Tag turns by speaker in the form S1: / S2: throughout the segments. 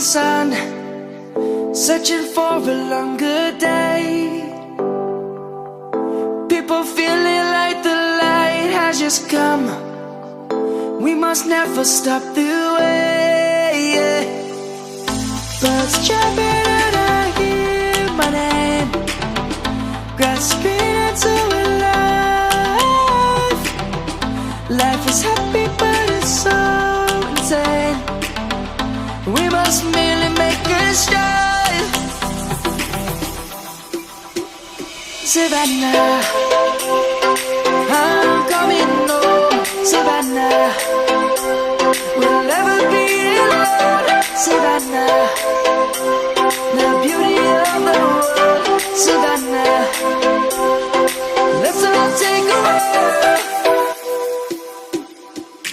S1: sun, searching for a longer day. People feeling like the light has just come. We must never stop the way. Birds jumping and I hear my name, grasping into a life. Life is happy but it's so insane. We must merely make a start. Savannah, I'm coming home. Savannah, we'll never be alone. Savannah, the beauty of the world. Savannah, let's all take a walk.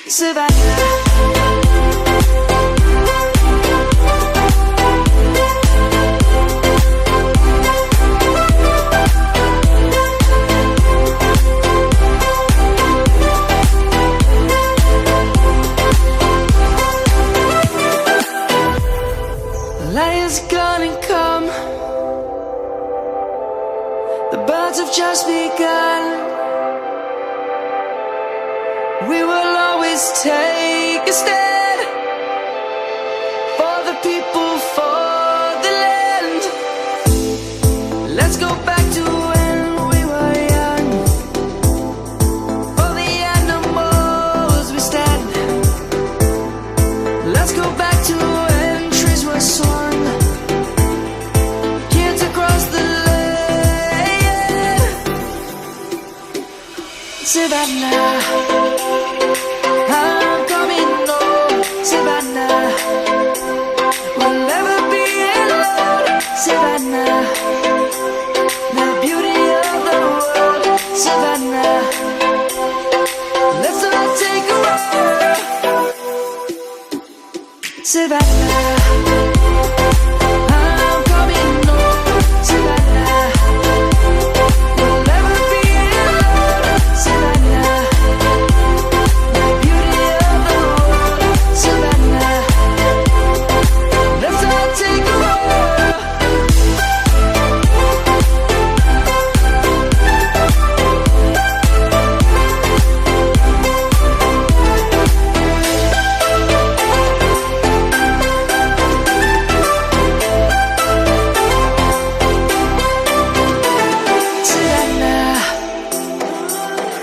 S1: Savannah. Light is gonna come. The birds have just begun. We will always take a stand for the people, for the land. Let's go back to when we were young. For the animals we stand. Let's go back to when trees were swung. Kids across the land. Savannah, I'm coming home. Savannah, we'll never be alone. Savannah, the beauty of the world. Savannah, let's all take a walk. Savannah, I'm coming home. Savannah, we'll never be alone. Savannah, the beauty of the world. Savannah, let's all take a walk. Savannah,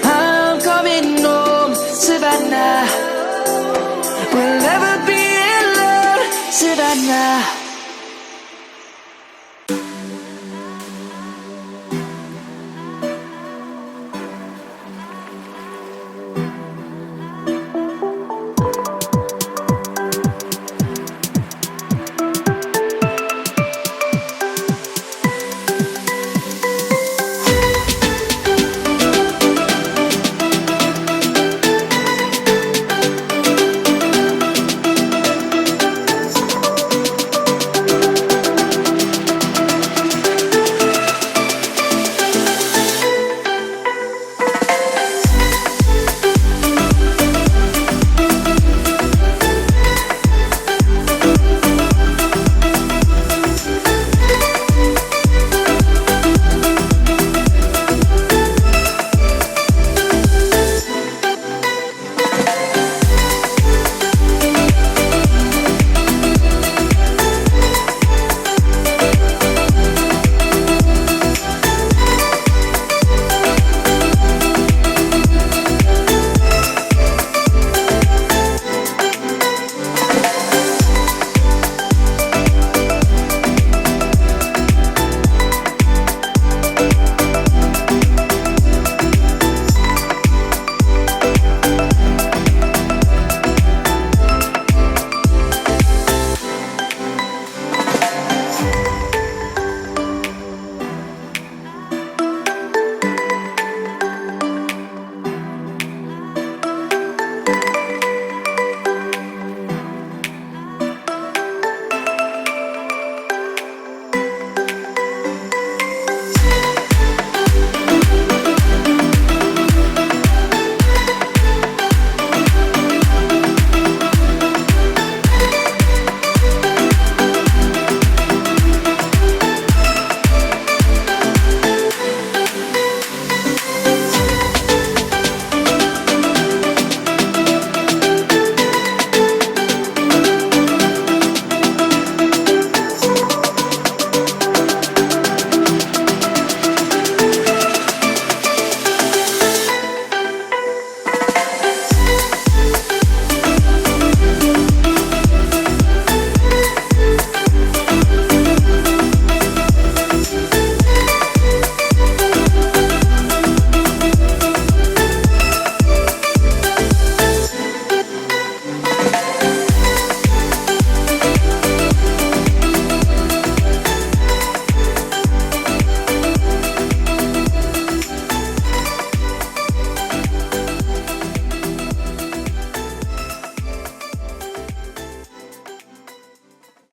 S1: I'm coming home. Savannah, we'll never be alone. Savannah.